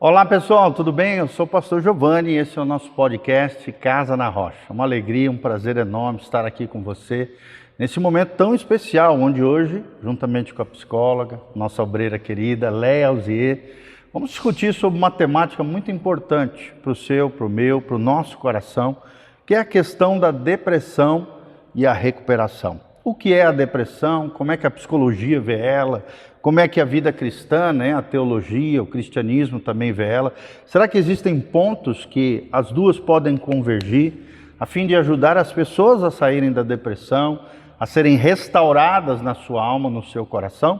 Olá pessoal, tudo bem? Eu sou o pastor Giovanni e esse é o nosso podcast Casa na Rocha. Uma alegria, um prazer enorme estar aqui com você nesse momento tão especial, onde hoje, juntamente com a psicóloga, nossa obreira querida, Léa Alzier, vamos discutir sobre uma temática muito importante para o seu, para o meu, para o nosso coração, que é a questão da depressão e a recuperação. O que é a depressão? Como é que a psicologia vê ela? Como é que a vida cristã, a teologia, o cristianismo também vê ela? Será que existem pontos que as duas podem convergir a fim de ajudar as pessoas a saírem da depressão, a serem restauradas na sua alma, no seu coração?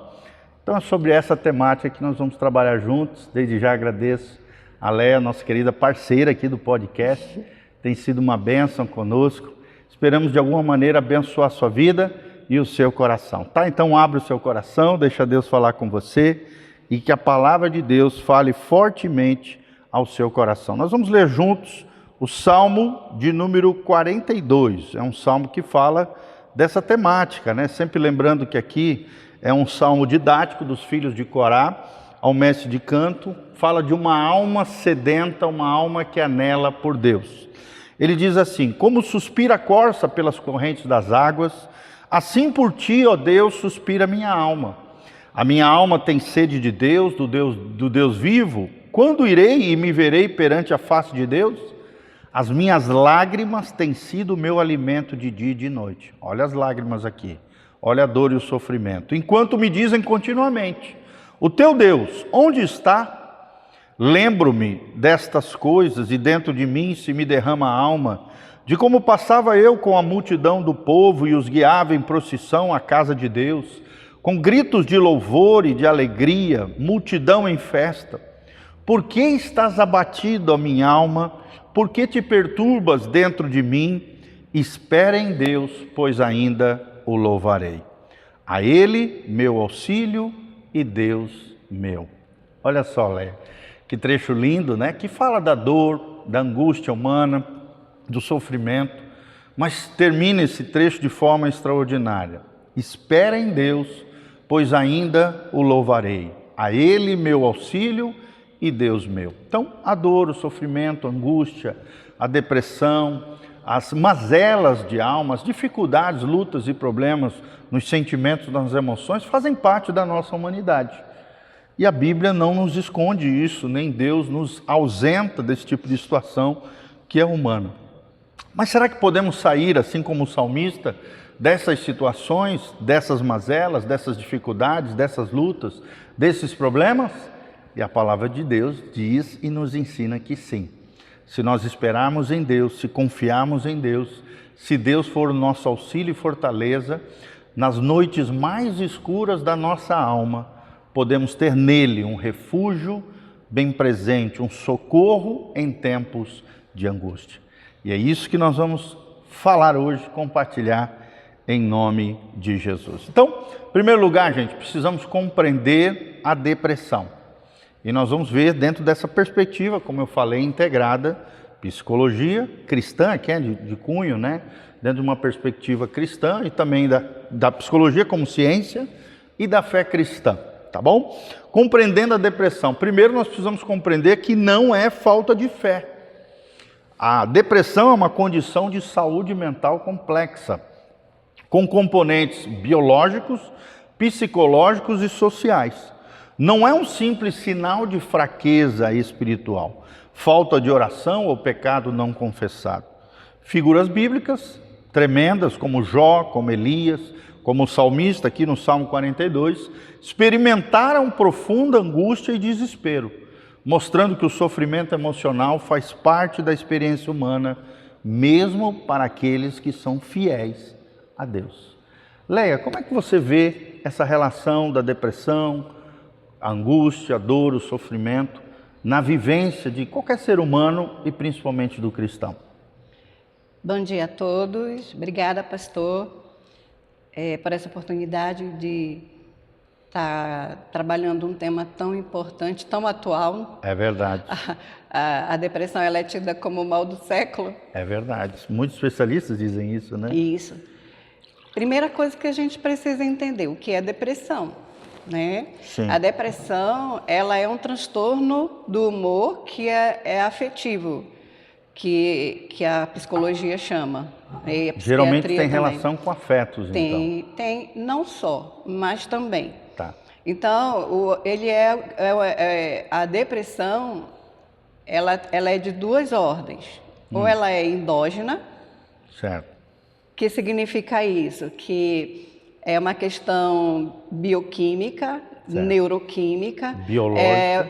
Então é sobre essa temática que nós vamos trabalhar juntos. Desde já agradeço a Léa, nossa querida parceira aqui do podcast. Tem sido uma bênção conosco. Esperamos de alguma maneira abençoar a sua vida e o seu coração, tá? Então abre o seu coração, deixa Deus falar com você e que a palavra de Deus fale fortemente ao seu coração. Nós vamos ler juntos o Salmo de número 42. É um salmo que fala dessa temática, Sempre lembrando que aqui é um salmo didático dos filhos de Corá, ao mestre de canto, fala de uma alma sedenta, uma alma que anela por Deus. Ele diz assim: como suspira a corça pelas correntes das águas, assim por ti, ó Deus, suspira a minha alma. A minha alma tem sede de Deus, do Deus vivo. Quando irei e me verei perante a face de Deus? As minhas lágrimas têm sido o meu alimento de dia e de noite. Olha as lágrimas aqui, olha a dor e o sofrimento. Enquanto me dizem continuamente: o teu Deus, onde está? Lembro-me destas coisas e dentro de mim se me derrama a alma, de como passava eu com a multidão do povo e os guiava em procissão à casa de Deus, com gritos de louvor e de alegria, multidão em festa. Por que estás abatido, ó minha alma? Por que te perturbas dentro de mim? Espera em Deus, pois ainda o louvarei. A Ele, meu auxílio e Deus meu. Olha só, Léa, que trecho lindo, que fala da dor, da angústia humana, do sofrimento, mas termina esse trecho de forma extraordinária. Espera em Deus, pois ainda o louvarei. A Ele meu auxílio e Deus meu. Então, a dor, o sofrimento, a angústia, a depressão, as mazelas de alma, as dificuldades, lutas e problemas nos sentimentos, nas emoções, fazem parte da nossa humanidade. E a Bíblia não nos esconde isso, nem Deus nos ausenta desse tipo de situação que é humana. Mas será que podemos sair, assim como o salmista, dessas situações, dessas mazelas, dessas dificuldades, dessas lutas, desses problemas? E a palavra de Deus diz e nos ensina que sim. Se nós esperarmos em Deus, se confiarmos em Deus, se Deus for o nosso auxílio e fortaleza, nas noites mais escuras da nossa alma, podemos ter nele um refúgio bem presente, um socorro em tempos de angústia. E é isso que nós vamos falar hoje, compartilhar em nome de Jesus. Então, em primeiro lugar, gente, precisamos compreender a depressão. E nós vamos ver dentro dessa perspectiva, como eu falei, integrada, psicologia cristã, que é de cunho, dentro de uma perspectiva cristã e também da psicologia como ciência e da fé cristã. Tá bom? Compreendendo a depressão. Primeiro nós precisamos compreender que não é falta de fé. A depressão é uma condição de saúde mental complexa, com componentes biológicos, psicológicos e sociais. Não é um simples sinal de fraqueza espiritual, falta de oração ou pecado não confessado. Figuras bíblicas tremendas como Jó, como Elias, como o salmista aqui no Salmo 42, experimentaram profunda angústia e desespero, mostrando que o sofrimento emocional faz parte da experiência humana, mesmo para aqueles que são fiéis a Deus. Léa, como é que você vê essa relação da depressão, a angústia, a dor, o sofrimento, na vivência de qualquer ser humano e principalmente do cristão? Bom dia a todos, obrigada pastor, por essa oportunidade de estar trabalhando um tema tão importante, tão atual. É verdade. A depressão ela é tida como o mal do século. É verdade, muitos especialistas dizem isso, Isso. Primeira coisa que a gente precisa entender, o que é depressão? né? Sim. A depressão, ela é um transtorno do humor que é afetivo, que a psicologia chama. E a Geralmente psiquiatria tem também. relação com afetos, então. Tem, não só, mas também. Tá. Então, a depressão, ela é de duas ordens. Ou ela é endógena, Certo. que significa isso? Que é uma questão bioquímica, neuroquímica, Biológica.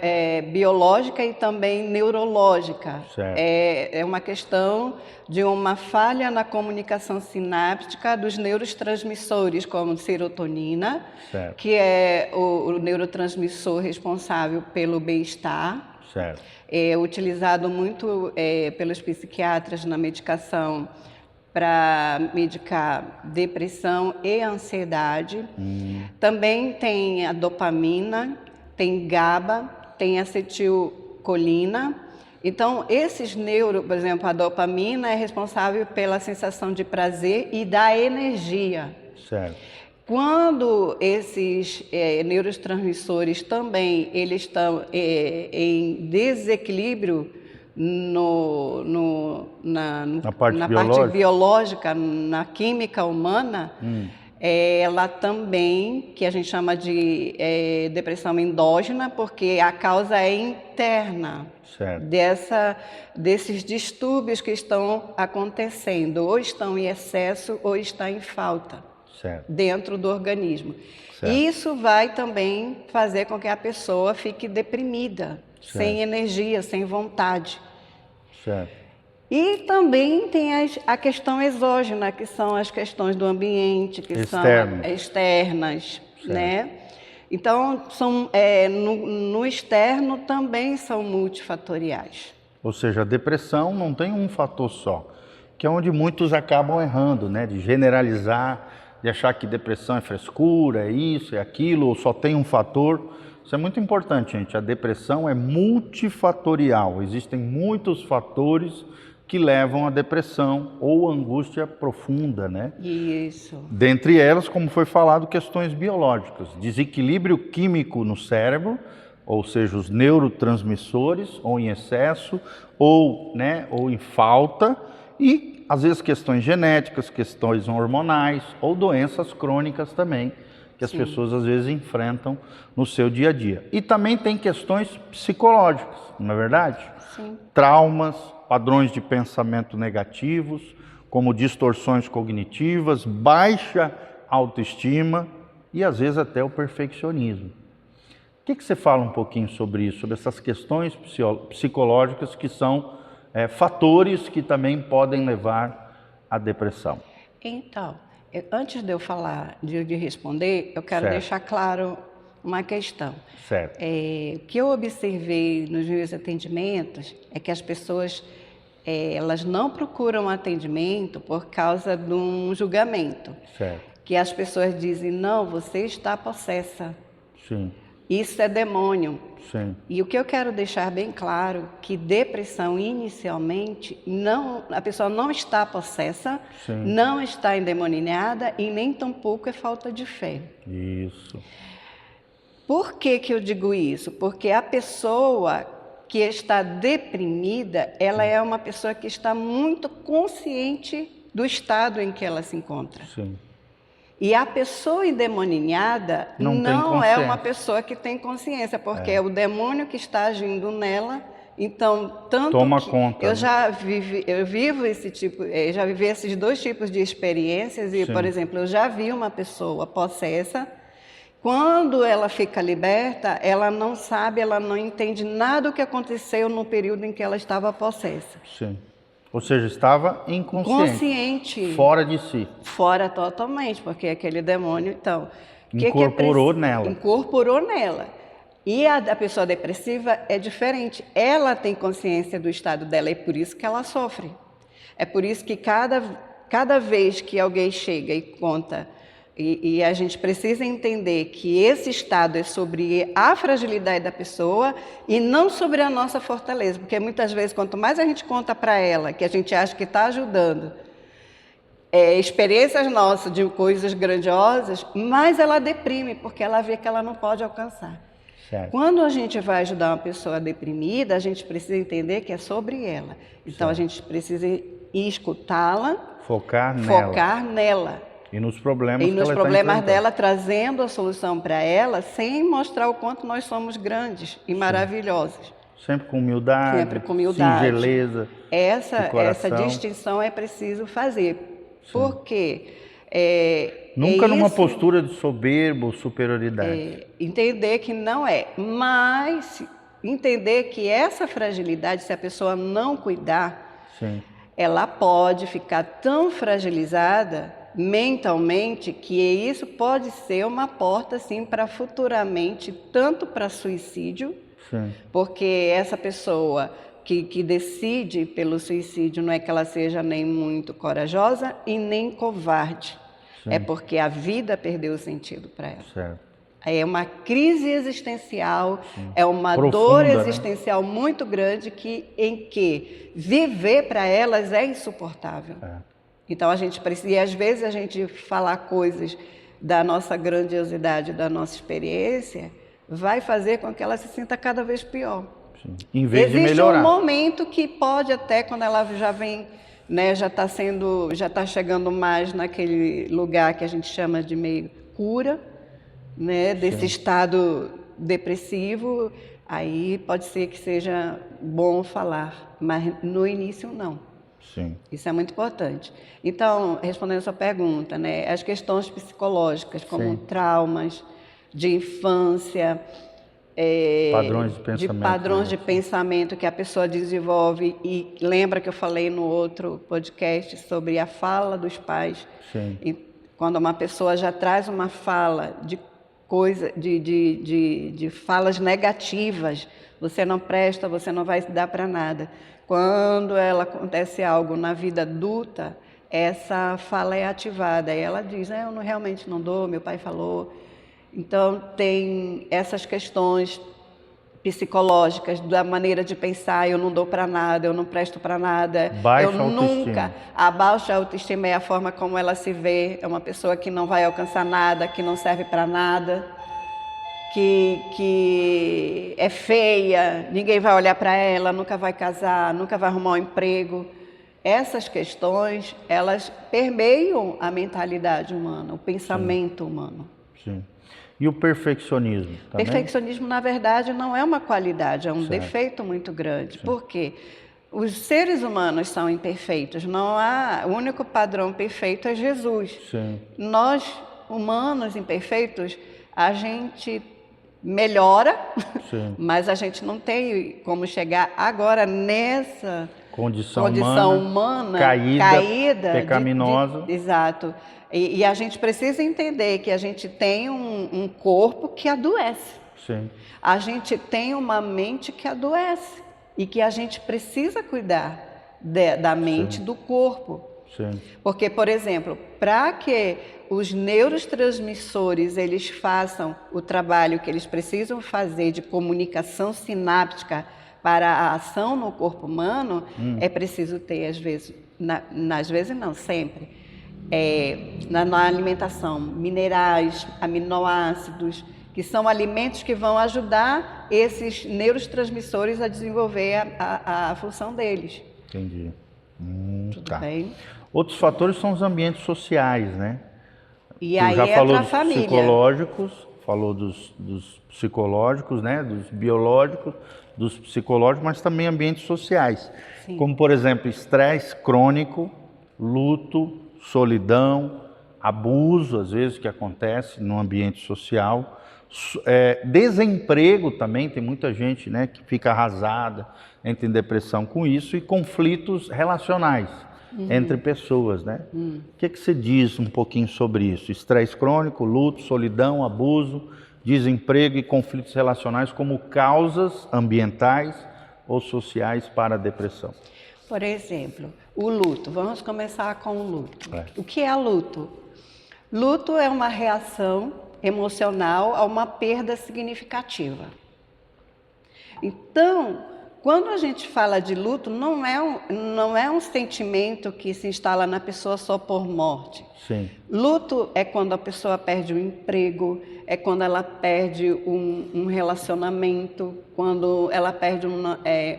biológica e também neurológica. Certo. É uma questão de uma falha na comunicação sináptica dos neurotransmissores, como serotonina, Certo. que é o neurotransmissor responsável pelo bem-estar. Certo. É utilizado muito pelos psiquiatras na medicação para medicar depressão e ansiedade. Também tem a dopamina, tem GABA, tem acetilcolina. Então, esses por exemplo, a dopamina é responsável pela sensação de prazer e da energia. Certo. Quando esses neurotransmissores também eles estão em desequilíbrio na parte biológica, na química humana, ela também, que a gente chama de depressão endógena, porque a causa é interna. Certo. Desses distúrbios que estão acontecendo, ou estão em excesso ou estão em falta. Certo. Dentro do organismo. Certo. Isso vai também fazer com que a pessoa fique deprimida, sem energia, sem vontade. Certo. E também tem a questão exógena, que são as questões do ambiente, que são externas, né? Então, no externo também são multifatoriais. Ou seja, a depressão não tem um fator só, que é onde muitos acabam errando, né? De generalizar, de achar que depressão é frescura, é isso, é aquilo, ou só tem um fator. Isso é muito importante, gente. A depressão é multifatorial. Existem muitos fatores que levam à depressão ou angústia profunda, né? Isso. Dentre elas, como foi falado, questões biológicas. Desequilíbrio químico no cérebro, ou seja, os neurotransmissores, ou em excesso, ou em falta, e às vezes questões genéticas, questões hormonais ou doenças crônicas também, que as pessoas às vezes enfrentam no seu dia a dia. E também tem questões psicológicas, não é verdade? Sim. Traumas, padrões de pensamento negativos, como distorções cognitivas, baixa autoestima e às vezes até o perfeccionismo. O que você fala um pouquinho sobre isso, sobre essas questões psicológicas que são fatores que também podem levar à depressão? Então, antes de eu falar, de responder, eu quero deixar claro uma questão. Certo. O que eu observei nos meus atendimentos é que as pessoas elas não procuram atendimento por causa de um julgamento. Certo. Que as pessoas dizem, não, você está possessa. Sim. Isso é demônio. Sim. E o que eu quero deixar bem claro, que depressão inicialmente, a pessoa não está possessa, não está endemoniada e nem tampouco é falta de fé. Isso. Por que eu digo isso? Porque a pessoa que está deprimida, ela é uma pessoa que está muito consciente do estado em que ela se encontra. Sim. E a pessoa endemoniada não é uma pessoa que tem consciência, porque é o demônio que está agindo nela. Então, tanto toma que conta. eu vivo esse tipo, já vivi esses dois tipos de experiências e, por exemplo, eu já vi uma pessoa possessa. Quando ela fica liberta, ela não sabe, ela não entende nada do que aconteceu no período em que ela estava possessa. Sim. Ou seja, estava inconsciente. Consciente. Fora de si. Fora totalmente, porque aquele demônio, então... Incorporou nela. Incorporou nela. E a pessoa depressiva é diferente. Ela tem consciência do estado dela e é por isso que ela sofre. É por isso que cada vez que alguém chega e conta... E a gente precisa entender que esse estado é sobre a fragilidade da pessoa e não sobre a nossa fortaleza. Porque muitas vezes, quanto mais a gente conta para ela, que a gente acha que está ajudando, experiências nossas de coisas grandiosas, mais ela deprime, porque ela vê que ela não pode alcançar. Certo. Quando a gente vai ajudar uma pessoa deprimida, a gente precisa entender que é sobre ela. Então, a gente precisa escutá-la, Focar nela. E nos problemas E que nos ela problemas está dela, trazendo a solução para ela, sem mostrar o quanto nós somos grandes e maravilhosos. Sempre com humildade, Sempre com humildade. singeleza. Essa distinção é preciso fazer. Porque Nunca numa isso, postura de soberba ou superioridade. entender que não é, mas entender que essa fragilidade, se a pessoa não cuidar, Sim. ela pode ficar tão fragilizada mentalmente que isso pode ser uma porta assim para futuramente tanto para suicídio, Sim. porque essa pessoa que decide pelo suicídio não é que ela seja nem muito corajosa e nem covarde, é porque a vida perdeu o sentido para ela. Certo. É uma crise existencial, é uma Profunda, dor né? existencial muito grande em que viver para elas é insuportável. Então a gente precisa, e às vezes a gente falar coisas da nossa grandiosidade, da nossa experiência, vai fazer com que ela se sinta cada vez pior. Sim. Em vez de Existe melhorar. um momento que pode até, quando ela já vem, né, já está chegando mais naquele lugar que a gente chama de meio cura, né, desse estado depressivo, aí pode ser que seja bom falar, mas no início não. Sim. Isso é muito importante. Então, respondendo a sua pergunta, né, as questões psicológicas, como traumas de infância, Padrões de pensamento. padrões de pensamento que a pessoa desenvolve, e lembra que eu falei no outro podcast sobre a fala dos pais. Sim. E quando uma pessoa já traz uma fala de falas negativas, você não presta, você não vai dar para nada. Quando ela acontece algo na vida adulta, essa fala é ativada. E ela diz, eu realmente não dou, meu pai falou. Então, tem essas questões psicológicas, da maneira de pensar, eu não dou para nada, eu não presto para nada. Baixa autoestima. A baixa autoestima é a forma como ela se vê, é uma pessoa que não vai alcançar nada, que não serve para nada, que é feia, ninguém vai olhar para ela, nunca vai casar, nunca vai arrumar um emprego. Essas questões, elas permeiam a mentalidade humana, o pensamento humano. Sim. E o perfeccionismo? Também? Perfeccionismo, na verdade, não é uma qualidade, é um defeito muito grande. Por quê? Os seres humanos são imperfeitos, não há, o único padrão perfeito é Jesus. Sim. Nós, humanos imperfeitos, a gente melhora, mas a gente não tem como chegar agora nessa condição humana caída pecaminosa. Exato. E a gente precisa entender que a gente tem um corpo que adoece. Sim. A gente tem uma mente que adoece e que a gente precisa cuidar da mente, do corpo. Sim. Porque, por exemplo, para que os neurotransmissores eles façam o trabalho que eles precisam fazer de comunicação sináptica para a ação no corpo humano, é preciso ter, às vezes não, sempre, na alimentação, minerais, aminoácidos, que são alimentos que vão ajudar esses neurotransmissores a desenvolver a função deles. Entendi. Tudo bem? Outros fatores são os ambientes sociais, né? E Tu aí já falou entra a dos família. psicológicos, falou dos psicológicos, né? Dos biológicos, dos psicológicos, mas também ambientes sociais. Sim. Como, por exemplo, estresse crônico, luto, solidão, abuso, às vezes, que acontece no ambiente social. Desemprego também, tem muita gente, né, que fica arrasada, entra em depressão com isso, e conflitos relacionais entre pessoas, né? O que você diz um pouquinho sobre isso? Estresse crônico, luto, solidão, abuso, desemprego e conflitos relacionais como causas ambientais ou sociais para a depressão. Por exemplo, o luto. Vamos começar com o luto. O que é luto? Luto é uma reação emocional a uma perda significativa. Então, quando a gente fala de luto, não é um sentimento que se instala na pessoa só por morte. Sim. Luto é quando a pessoa perde o emprego, é quando ela perde um relacionamento, quando ela perde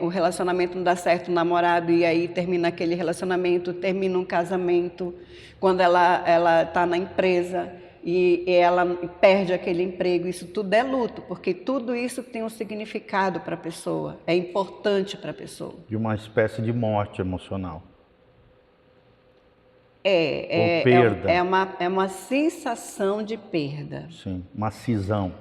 o relacionamento não dá certo, o namorado, e aí termina aquele relacionamento, termina um casamento, quando ela está na empresa e ela perde aquele emprego. Isso tudo é luto, porque tudo isso tem um significado para a pessoa, é importante para a pessoa. De uma espécie de morte emocional. Ou perda. É uma sensação de perda. Sim, uma cisão.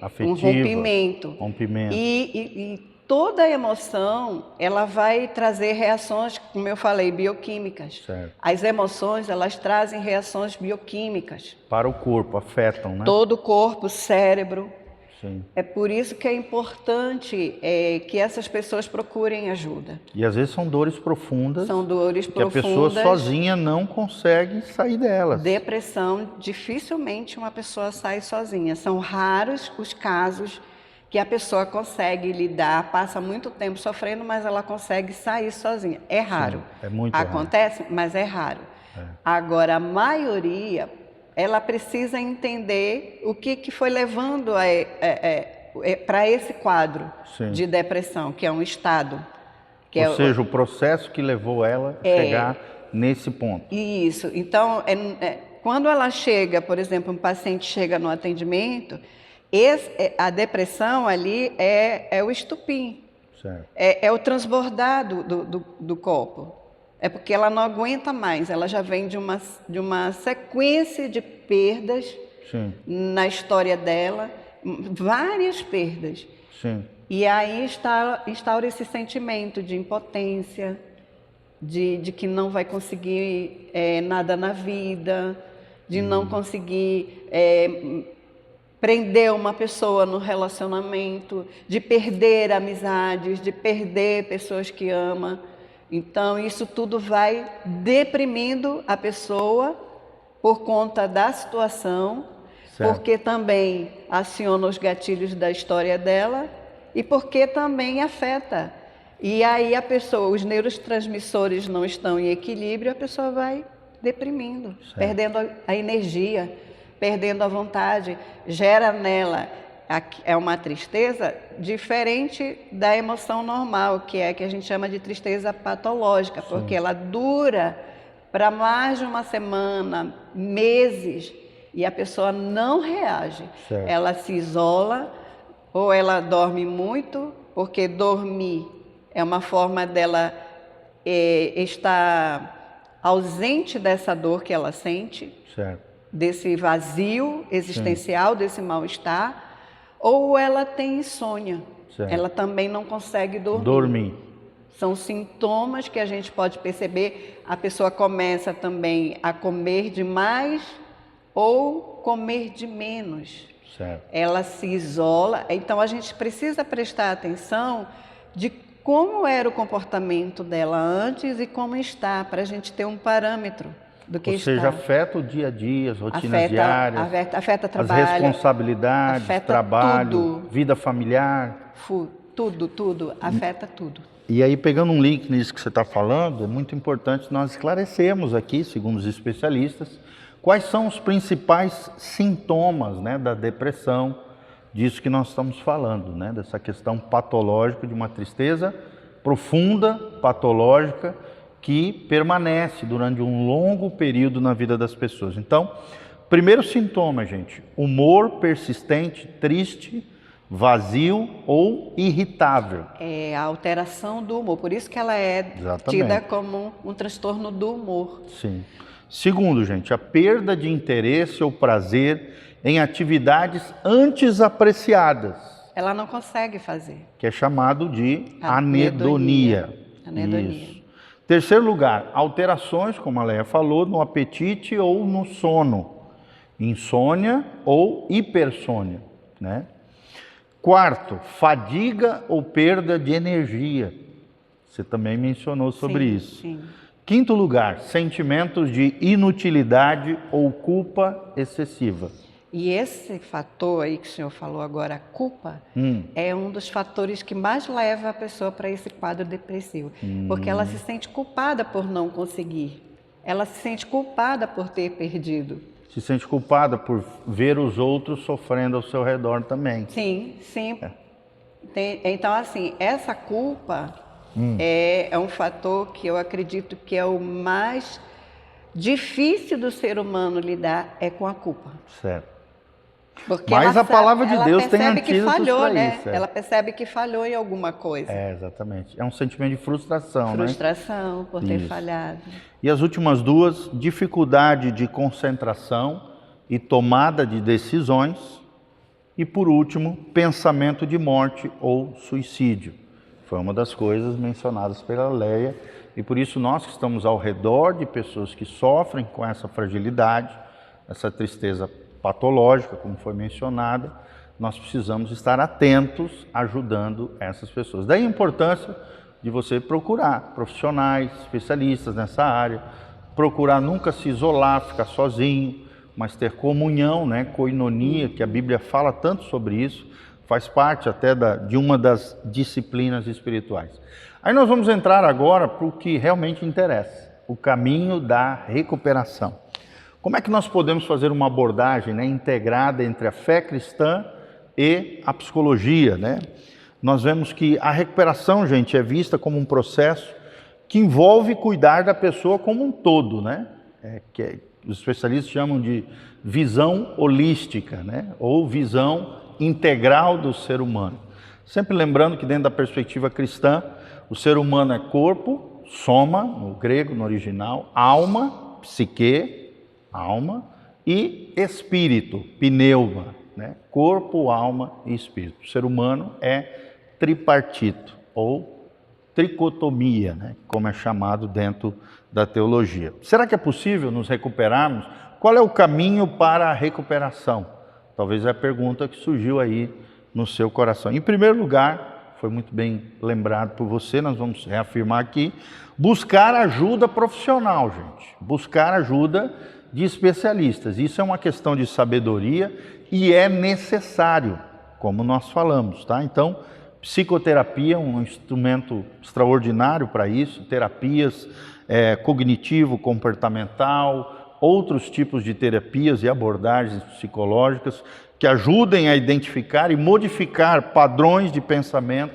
Afetiva. Um rompimento. Rompimento. E toda emoção, ela vai trazer reações, como eu falei, bioquímicas. Certo. As emoções, elas trazem reações bioquímicas. Para o corpo, afetam, né? Todo o corpo, cérebro. Sim. É por isso que é importante que essas pessoas procurem ajuda. E às vezes são dores profundas. São dores profundas. Que a pessoa sozinha não consegue sair delas. Depressão, dificilmente uma pessoa sai sozinha. São raros os casos que a pessoa consegue lidar, passa muito tempo sofrendo, mas ela consegue sair sozinha. É raro. Sim, é muito Acontece, mas é raro. Agora, a maioria, ela precisa entender o que foi levando para esse quadro de depressão, que é um estado. Ou seja, o processo que levou ela a chegar nesse ponto. Isso. Então, quando ela chega, por exemplo, um paciente chega no atendimento, a depressão ali é o estupim, é o transbordar do copo. É porque ela não aguenta mais, ela já vem de uma sequência de perdas. Sim. Na história dela, várias perdas. Sim. E aí instaura esse sentimento de impotência, de que não vai conseguir nada na vida, de não conseguir prender uma pessoa no relacionamento, de perder amizades, de perder pessoas que ama. Então, isso tudo vai deprimindo a pessoa por conta da situação, porque também aciona os gatilhos da história dela e porque também afeta. E aí a pessoa, os neurotransmissores não estão em equilíbrio, a pessoa vai deprimindo, perdendo a energia, perdendo a vontade, gera nela uma tristeza diferente da emoção normal, que a gente chama de tristeza patológica, porque ela dura para mais de uma semana, meses, e a pessoa não reage. Ela se isola, ou ela dorme muito, porque dormir é uma forma dela estar ausente dessa dor que ela sente, desse vazio existencial, desse mal-estar, ou ela tem insônia. Ela também não consegue dormir. São sintomas que a gente pode perceber. A pessoa começa também a comer demais ou comer de menos. Ela se isola. Então a gente precisa prestar atenção de como era o comportamento dela antes e como está, para a gente ter um parâmetro do que está. Ou seja, afeta o dia a dia, as rotinas diárias, afeta trabalho, as responsabilidades, trabalho, tudo. Vida familiar. Tudo, afeta tudo. E aí, pegando um link nisso que você está falando, é muito importante nós esclarecermos aqui, segundo os especialistas, quais são os principais sintomas, né, da depressão, disso que nós estamos falando, né, dessa questão patológica de uma tristeza profunda, patológica, que permanece durante um longo período na vida das pessoas. Então, primeiro sintoma, gente, humor persistente, triste, vazio ou irritável. É a alteração do humor, por isso que ela é tida como um transtorno do humor. Sim. Segundo, gente, a perda de interesse ou prazer em atividades antes apreciadas. Ela não consegue fazer. Que é chamado de anedonia. Isso. Terceiro lugar, alterações, como a Leia falou, no apetite ou no sono. Insônia ou hipersônia, né? Quarto, fadiga ou perda de energia. Você também mencionou sobre isso. Sim. Quinto lugar, sentimentos de inutilidade ou culpa excessiva. E esse fator aí que o senhor falou agora, a culpa, é um dos fatores que mais leva a pessoa para esse quadro depressivo. Porque ela se sente culpada por não conseguir. Ela se sente culpada por ter perdido. Se sente culpada por ver os outros sofrendo ao seu redor também. Sim, sim. Então, assim, essa culpa é um fator que eu acredito que é o mais difícil do ser humano lidar é com a culpa. Certo. Porque Mas a palavra de Deus tem antídotos que falhou, para né? isso. Ela percebe que falhou em alguma coisa. Exatamente. É um sentimento de frustração, né? Frustração por ter falhado. E as últimas duas, dificuldade de concentração e tomada de decisões. E por último, pensamento de morte ou suicídio. Foi uma das coisas mencionadas pela Leia. E por isso nós que estamos ao redor de pessoas que sofrem com essa fragilidade, essa tristeza patológica, como foi mencionada, nós precisamos estar atentos ajudando essas pessoas. Daí a importância de você procurar profissionais, especialistas nessa área, procurar nunca se isolar, ficar sozinho, mas ter comunhão, né, koinonia, que a Bíblia fala tanto sobre isso, faz parte até de uma das disciplinas espirituais. Aí nós vamos entrar agora para o que realmente interessa, o caminho da recuperação. Como é que nós podemos fazer uma abordagem, né, integrada entre a fé cristã e a psicologia, né? Nós vemos que a recuperação, gente, é vista como um processo que envolve cuidar da pessoa como um todo, né? Os especialistas chamam de visão holística, né? Ou visão integral do ser humano. Sempre lembrando que dentro da perspectiva cristã, o ser humano é corpo, soma, no grego, no original, alma, psique, alma, e espírito, pneuma, né? Corpo, alma e espírito. O ser humano é tripartito, ou tricotomia, né? Como é chamado dentro da teologia. Será que é possível nos recuperarmos? Qual é o caminho para a recuperação? Talvez é a pergunta que surgiu aí no seu coração. Em primeiro lugar, foi muito bem lembrado por você, nós vamos reafirmar aqui, buscar ajuda profissional, gente. Buscar ajuda de especialistas. Isso é uma questão de sabedoria e é necessário, como nós falamos, tá? Então, psicoterapia é um instrumento extraordinário para isso, terapias cognitivo-comportamental, outros tipos de terapias e abordagens psicológicas que ajudem a identificar e modificar padrões de pensamento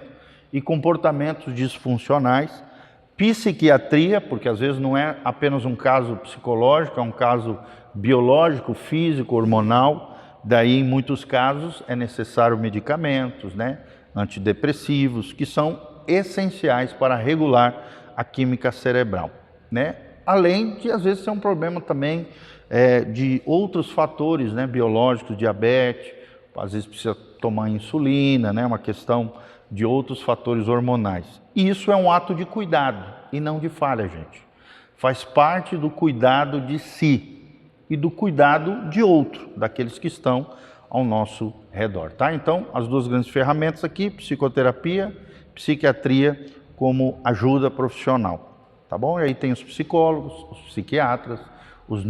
e comportamentos disfuncionais. Psiquiatria, porque às vezes não é apenas um caso psicológico, é um caso biológico, físico, hormonal. Daí, em muitos casos, é necessário medicamentos, né, antidepressivos, que são essenciais para regular a química cerebral, né? Além de, às vezes, ser um problema também de outros fatores, né, biológicos, diabetes, às vezes precisa tomar insulina, né, uma questão de outros fatores hormonais. E isso é um ato de cuidado e não de falha, gente. Faz parte do cuidado de si e do cuidado de outro, daqueles que estão ao nosso redor, tá? Então, as duas grandes ferramentas aqui, psicoterapia, psiquiatria como ajuda profissional, tá bom? E aí tem os psicólogos, os psiquiatras, os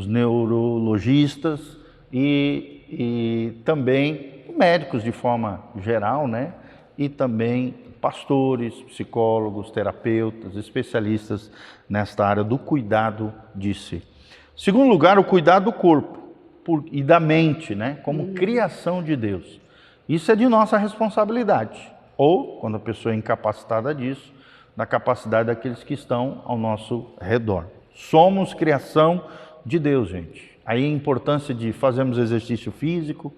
neurologistas e também médicos de forma geral, né? E também pastores, psicólogos, terapeutas, especialistas nesta área do cuidado de si. Segundo lugar, o cuidado do corpo e da mente, né? Como criação de Deus. Isso é de nossa responsabilidade. Ou, quando a pessoa é incapacitada disso, da capacidade daqueles que estão ao nosso redor. Somos criação de Deus, gente. Aí a importância de fazermos exercício físico,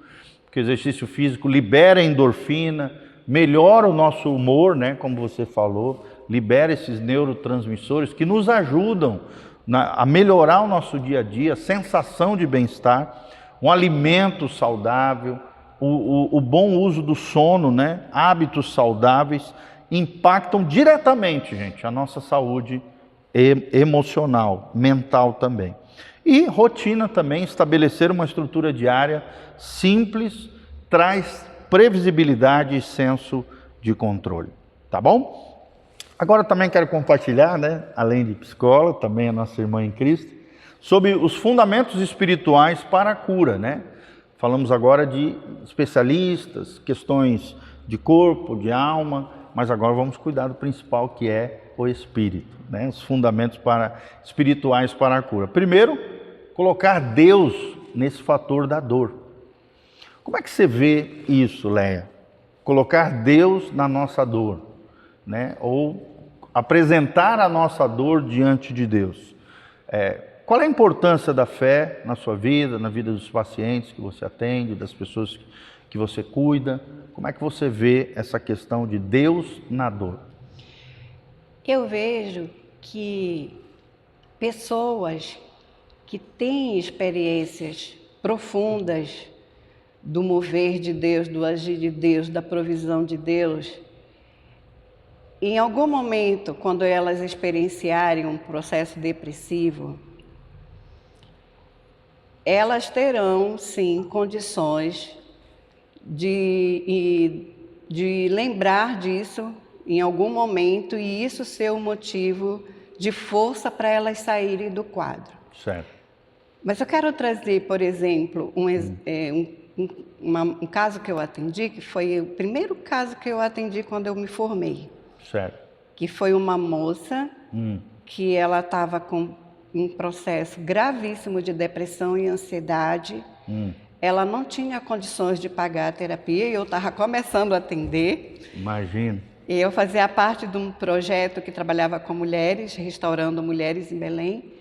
porque o exercício físico libera endorfina, melhora o nosso humor, né, como você falou, libera esses neurotransmissores que nos ajudam a melhorar o nosso dia a dia, sensação de bem-estar, um alimento saudável, o bom uso do sono, né, hábitos saudáveis, impactam diretamente, gente, a nossa saúde emocional, mental também. E rotina também, estabelecer uma estrutura diária simples, traz previsibilidade e senso de controle, tá bom? Agora também quero compartilhar, né, além de psicóloga, também a nossa irmã em Cristo, sobre os fundamentos espirituais para a cura, né? Falamos agora de especialistas, questões de corpo, de alma, mas agora vamos cuidar do principal, que é o espírito, né? Os fundamentos espirituais para a cura. Primeiro, colocar Deus nesse fator da dor. Como é que você vê isso, Leia? Colocar Deus na nossa dor, né? Ou apresentar a nossa dor diante de Deus. Qual é a importância da fé na sua vida, na vida dos pacientes que você atende, das pessoas que você cuida? Como é que você vê essa questão de Deus na dor? Eu vejo que pessoas que têm experiências profundas do mover de Deus, do agir de Deus, da provisão de Deus, em algum momento, quando elas experienciarem um processo depressivo, elas terão, sim, condições de lembrar disso em algum momento e isso ser um motivo de força para elas saírem do quadro. Certo. Mas eu quero trazer, por exemplo, um caso que eu atendi, que foi o primeiro caso que eu atendi quando eu me formei. Certo. Que foi uma moça que ela estava com um processo gravíssimo de depressão e ansiedade. Ela não tinha condições de pagar a terapia e eu estava começando a atender. Imagino. E eu fazia parte de um projeto que trabalhava com mulheres, restaurando mulheres em Belém.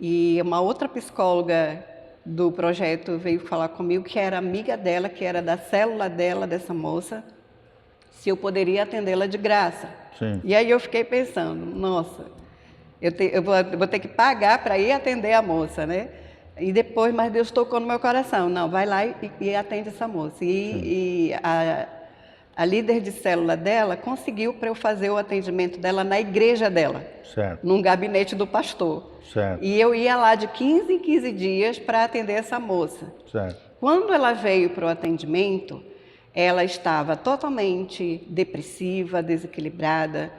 E uma outra psicóloga do projeto veio falar comigo, que era amiga dela, que era da célula dela, dessa moça, se eu poderia atendê-la de graça. Sim. E aí eu fiquei pensando, nossa, eu vou ter que pagar para ir atender a moça, né? E depois, mas Deus tocou no meu coração, não, vai lá e atende essa moça. E a líder de célula dela conseguiu para eu fazer o atendimento dela na igreja dela, certo, num gabinete do pastor. Certo. E eu ia lá de 15 em 15 dias para atender essa moça. Certo. Quando ela veio para o atendimento, ela estava totalmente depressiva, desequilibrada.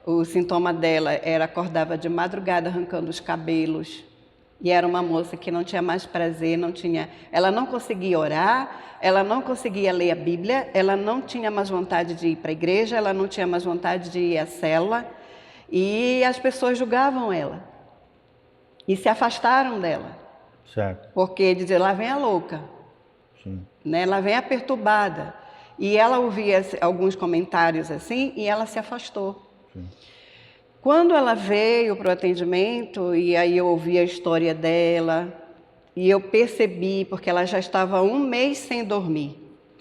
O sintoma dela era acordava de madrugada arrancando os cabelos. E era uma moça que não tinha mais prazer, ela não conseguia orar, ela não conseguia ler a Bíblia, ela não tinha mais vontade de ir para a igreja, ela não tinha mais vontade de ir à célula. E as pessoas julgavam ela. E se afastaram dela. Certo. Porque diziam, lá vem a louca. Sim. Né? Lá vem a perturbada. E ela ouvia alguns comentários assim e ela se afastou. Sim. Quando ela veio para o atendimento, e aí eu ouvi a história dela, e eu percebi, porque ela já estava 1 mês sem dormir.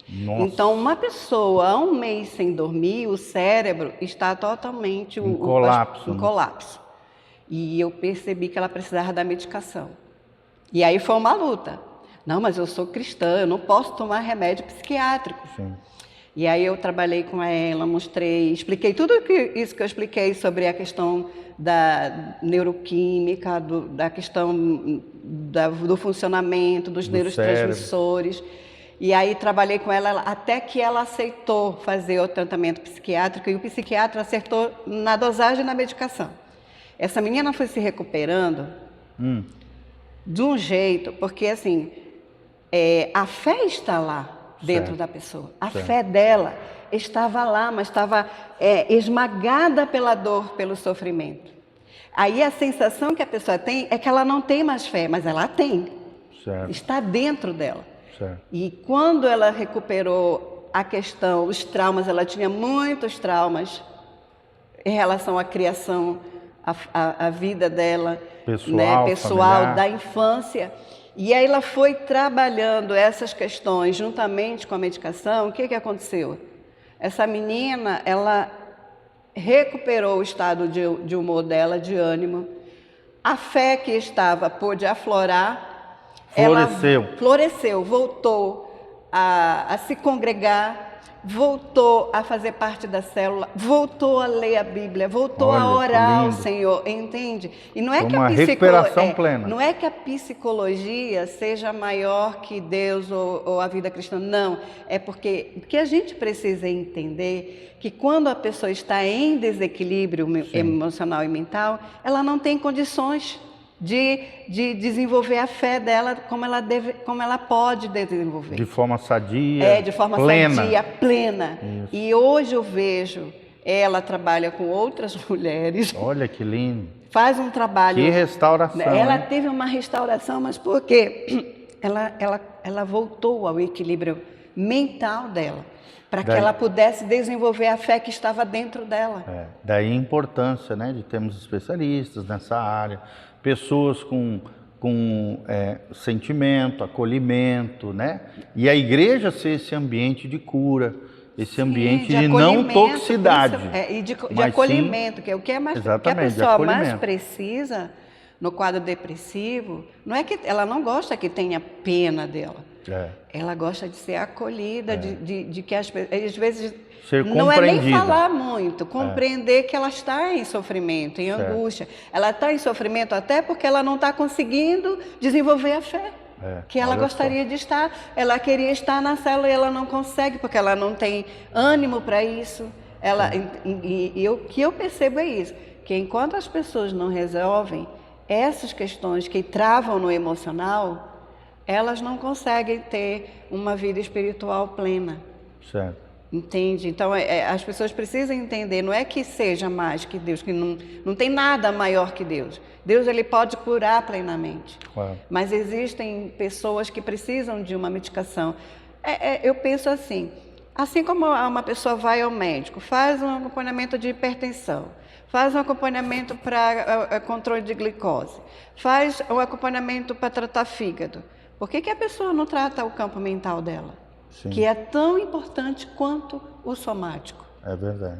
Nossa. Então, uma pessoa há 1 mês sem dormir, o cérebro está totalmente em colapso. Em colapso. E eu percebi que ela precisava da medicação. E aí foi uma luta. Não, mas eu sou cristã, eu não posso tomar remédio psiquiátrico. Sim. E aí eu trabalhei com ela, mostrei, expliquei tudo isso que eu expliquei sobre a questão da neuroquímica, da questão do funcionamento, dos neurotransmissores. E aí trabalhei com ela até que ela aceitou fazer o tratamento psiquiátrico e o psiquiatra acertou na dosagem da medicação. Essa menina foi se recuperando de um jeito, porque assim, a fé está lá dentro da pessoa. A fé dela estava lá, mas estava esmagada pela dor, pelo sofrimento. Aí a sensação que a pessoa tem é que ela não tem mais fé, mas ela tem. Certo. Está dentro dela. Certo. E quando ela recuperou a questão, os traumas, ela tinha muitos traumas em relação à criação, à vida dela, pessoal, da infância. E aí ela foi trabalhando essas questões juntamente com a medicação. O que aconteceu? Essa menina, ela recuperou o estado de humor dela, de ânimo. A fé que estava pôde aflorar. Floresceu. Ela floresceu, voltou a se congregar, voltou a fazer parte da célula, voltou a ler a Bíblia, voltou a orar ao Senhor, entende? E não é que a recuperação plena. Não é que a psicologia seja maior que Deus ou a vida cristã, não. É porque o que a gente precisa entender que quando a pessoa está em desequilíbrio emocional e mental, ela não tem condições de desenvolver a fé dela como ela pode desenvolver. De forma sadia, de forma plena. sadia, plena. Isso. E hoje eu vejo, ela trabalha com outras mulheres. Olha que lindo. Faz um trabalho. Que restauração. Ela hein? teve uma restauração, mas por quê? Ela voltou ao equilíbrio mental dela, para que ela pudesse desenvolver a fé que estava dentro dela. Daí a importância, né, de termos especialistas nessa área, pessoas com sentimento, acolhimento, né? E a igreja ser esse ambiente de cura, esse ambiente de não toxicidade. E de acolhimento, que é o que é mais, que a pessoa mais precisa no quadro depressivo. Não é que ela não gosta que tenha pena dela. Ela gosta de ser acolhida, de que às vezes ser não é nem falar muito, compreender que ela está em sofrimento, em angústia. Ela está em sofrimento até porque ela não está conseguindo desenvolver a fé que ela gostaria de estar. Ela queria estar na célula e ela não consegue porque ela não tem ânimo para isso. O que eu percebo é isso, que enquanto as pessoas não resolvem essas questões que travam no emocional, elas não conseguem ter uma vida espiritual plena. Certo. Entende? Então, as pessoas precisam entender, não é que seja mais que Deus, que não tem nada maior que Deus. Deus, ele pode curar plenamente. Claro. Mas existem pessoas que precisam de uma medicação. Eu penso assim como uma pessoa vai ao médico, faz um acompanhamento de hipertensão, faz um acompanhamento para controle de glicose, faz um acompanhamento para tratar fígado. Por que a pessoa não trata o campo mental dela? Sim. Que é tão importante quanto o somático. É verdade.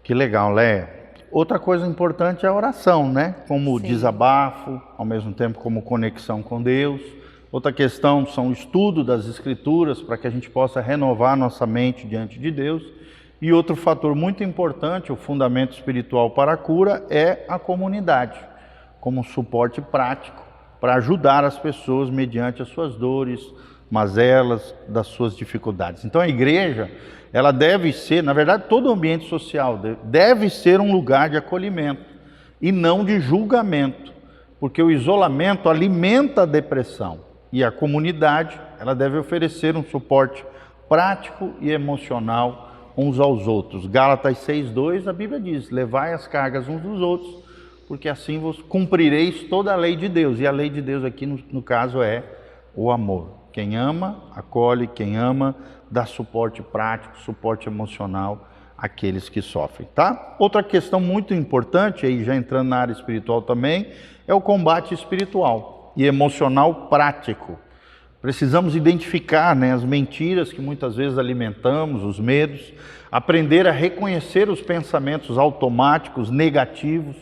Que legal, Léa. Outra coisa importante é a oração, né? Como desabafo, ao mesmo tempo como conexão com Deus. Outra questão são o estudo das Escrituras, para que a gente possa renovar nossa mente diante de Deus. E outro fator muito importante, o fundamento espiritual para a cura, é a comunidade, como suporte prático para ajudar as pessoas mediante as suas dores, mazelas, das suas dificuldades. Então a igreja, ela deve ser, na verdade todo o ambiente social deve ser um lugar de acolhimento e não de julgamento, porque o isolamento alimenta a depressão e a comunidade, ela deve oferecer um suporte prático e emocional uns aos outros. Gálatas 6:2, a Bíblia diz: levai as cargas uns dos outros, porque assim vos cumprireis toda a lei de Deus. E a lei de Deus aqui no caso é o amor. Quem ama, acolhe. Quem ama, dá suporte prático, suporte emocional àqueles que sofrem, tá? Outra questão muito importante, aí já entrando na área espiritual também, é o combate espiritual e emocional prático. Precisamos identificar, né, as mentiras que muitas vezes alimentamos, os medos, aprender a reconhecer os pensamentos automáticos, negativos,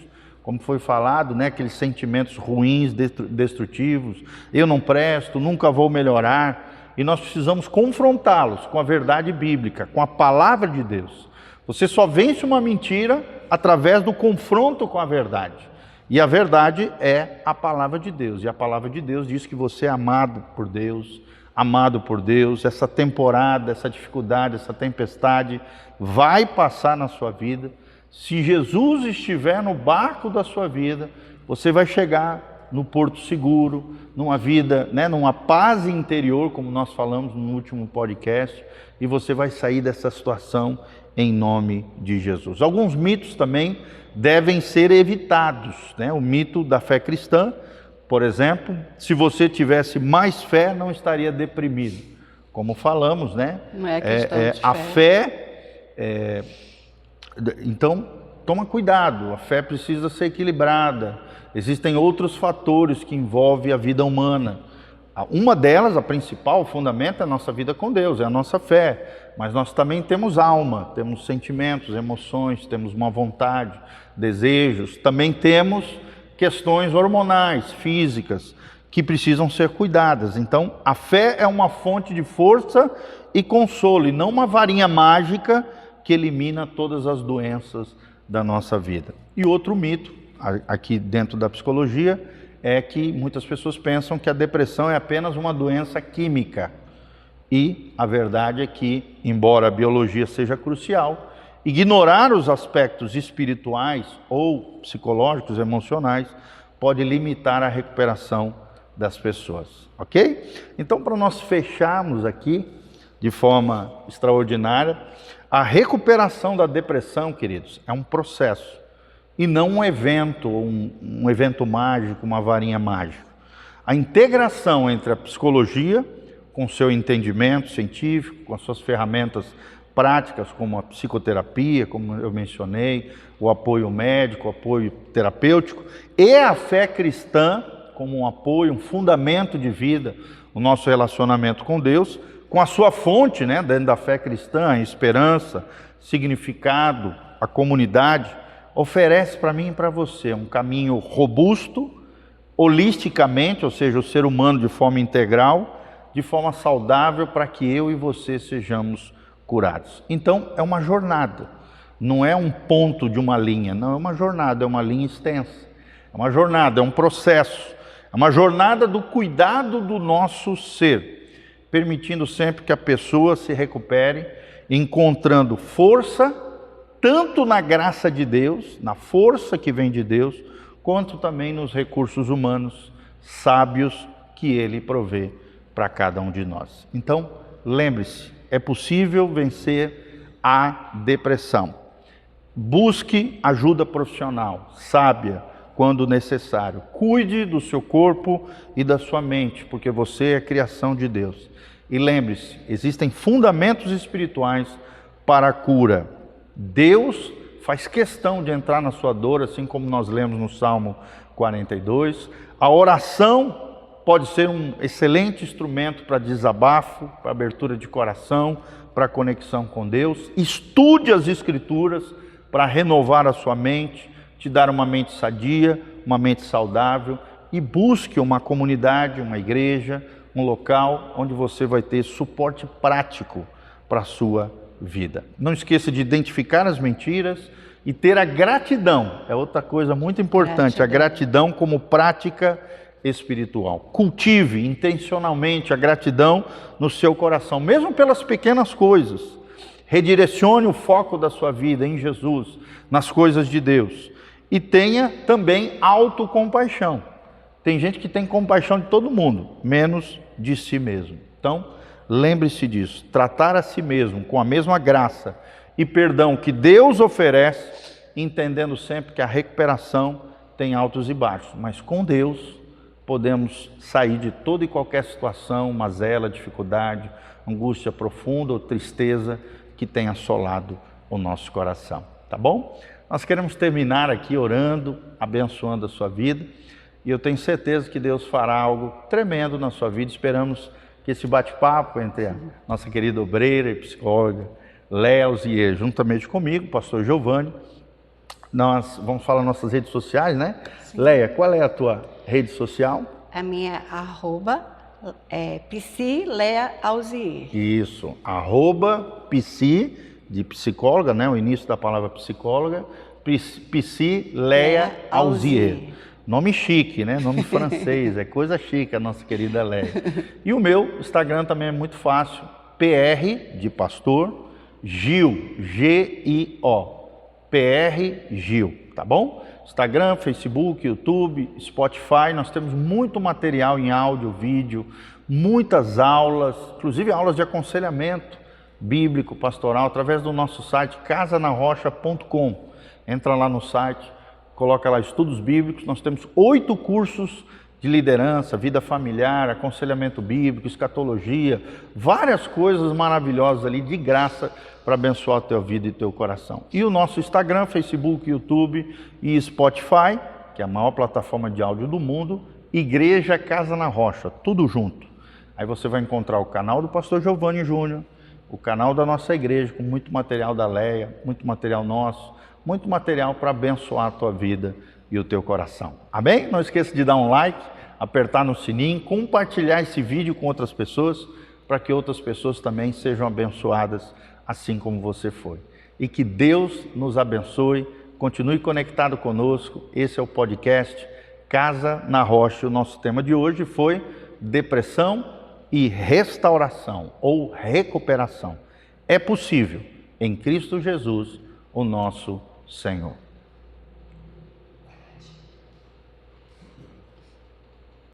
como foi falado, né, aqueles sentimentos ruins, destrutivos, eu não presto, nunca vou melhorar, e nós precisamos confrontá-los com a verdade bíblica, com a palavra de Deus. Você só vence uma mentira através do confronto com a verdade, e a verdade é a palavra de Deus, e a palavra de Deus diz que você é amado por Deus, essa temporada, essa dificuldade, essa tempestade vai passar na sua vida. Se Jesus estiver no barco da sua vida, você vai chegar no porto seguro, numa vida, né, numa paz interior, como nós falamos no último podcast, e você vai sair dessa situação em nome de Jesus. Alguns mitos também devem ser evitados, né? O mito da fé cristã, por exemplo, se você tivesse mais fé, não estaria deprimido. Como falamos, né? Não é questão de a fé. Então, toma cuidado, a fé precisa ser equilibrada. Existem outros fatores que envolvem a vida humana. Uma delas, a principal, o fundamento é a nossa vida com Deus, é a nossa fé. Mas nós também temos alma, temos sentimentos, emoções, temos uma vontade, desejos. Também temos questões hormonais, físicas, que precisam ser cuidadas. Então, a fé é uma fonte de força e consolo, e não uma varinha mágica que elimina todas as doenças da nossa vida. E outro mito, aqui dentro da psicologia, é que muitas pessoas pensam que a depressão é apenas uma doença química. E a verdade é que, embora a biologia seja crucial, ignorar os aspectos espirituais ou psicológicos, emocionais, pode limitar a recuperação das pessoas, ok? Então, para nós fecharmos aqui de forma extraordinária, a recuperação da depressão, queridos, é um processo e não um evento, um evento mágico, uma varinha mágica. A integração entre a psicologia, com seu entendimento científico, com as suas ferramentas práticas, como a psicoterapia, como eu mencionei, o apoio médico, o apoio terapêutico, e a fé cristã, como um apoio, um fundamento de vida, o nosso relacionamento com Deus, com a sua fonte, né, dentro da fé cristã, a esperança, significado, a comunidade, oferece para mim e para você um caminho robusto, holisticamente, ou seja, o ser humano de forma integral, de forma saudável, para que eu e você sejamos curados. Então, é uma jornada, não é um ponto de uma linha, não, é uma jornada, é uma linha extensa, é uma jornada, é um processo, é uma jornada do cuidado do nosso ser, permitindo sempre que a pessoa se recupere, encontrando força, tanto na graça de Deus, na força que vem de Deus, quanto também nos recursos humanos sábios que Ele provê para cada um de nós. Então, lembre-se, é possível vencer a depressão. Busque ajuda profissional, sábia, quando necessário. Cuide do seu corpo e da sua mente, porque você é criação de Deus. E lembre-se, existem fundamentos espirituais para a cura. Deus faz questão de entrar na sua dor, assim como nós lemos no Salmo 42. A oração pode ser um excelente instrumento para desabafo, para abertura de coração, para conexão com Deus. Estude as Escrituras para renovar a sua mente, te dar uma mente sadia, uma mente saudável, e busque uma comunidade, uma igreja, um local onde você vai ter suporte prático para a sua vida. Não esqueça de identificar as mentiras e ter a gratidão. É outra coisa muito importante, a gratidão como prática espiritual. Cultive intencionalmente a gratidão no seu coração, mesmo pelas pequenas coisas. Redirecione o foco da sua vida em Jesus, nas coisas de Deus. E tenha também autocompaixão. Tem gente que tem compaixão de todo mundo, menos de si mesmo. Então, lembre-se disso. Tratar a si mesmo com a mesma graça e perdão que Deus oferece, entendendo sempre que a recuperação tem altos e baixos. Mas com Deus podemos sair de toda e qualquer situação, mazela, dificuldade, angústia profunda ou tristeza que tenha assolado o nosso coração. Tá bom? Nós queremos terminar aqui orando, abençoando a sua vida. E eu tenho certeza que Deus fará algo tremendo na sua vida. Esperamos que esse bate-papo entre a nossa querida obreira e psicóloga Léa Alzier, juntamente comigo, pastor Giovanni, nós vamos falar nas nossas redes sociais, né? Sim. Léa, qual é a tua rede social? A minha é @psileaalzier. Isso, @psi, de psicóloga, né? O início da palavra psicóloga, psileaalzier. Nome chique, né? Nome francês, é coisa chique a nossa querida Léa. E o meu Instagram também é muito fácil, PR de pastor, Gil, G-I-O, PR Gil, tá bom? Instagram, Facebook, YouTube, Spotify, nós temos muito material em áudio, vídeo, muitas aulas, inclusive aulas de aconselhamento bíblico, pastoral, através do nosso site casanarrocha.com. Entra lá no site, coloca lá estudos bíblicos, nós temos 8 cursos de liderança, vida familiar, aconselhamento bíblico, escatologia, várias coisas maravilhosas ali de graça para abençoar a tua vida e teu coração. E o nosso Instagram, Facebook, YouTube e Spotify, que é a maior plataforma de áudio do mundo, Igreja Casa na Rocha, tudo junto. Aí você vai encontrar o canal do pastor Giovanni Júnior, o canal da nossa igreja, com muito material da Léa, muito material nosso, muito material para abençoar a tua vida e o teu coração. Amém? Não esqueça de dar um like, apertar no sininho, compartilhar esse vídeo com outras pessoas, para que outras pessoas também sejam abençoadas assim como você foi. E que Deus nos abençoe, continue conectado conosco. Esse é o podcast Casa na Rocha. O nosso tema de hoje foi depressão e restauração ou recuperação. É possível em Cristo Jesus, o nosso Senhor.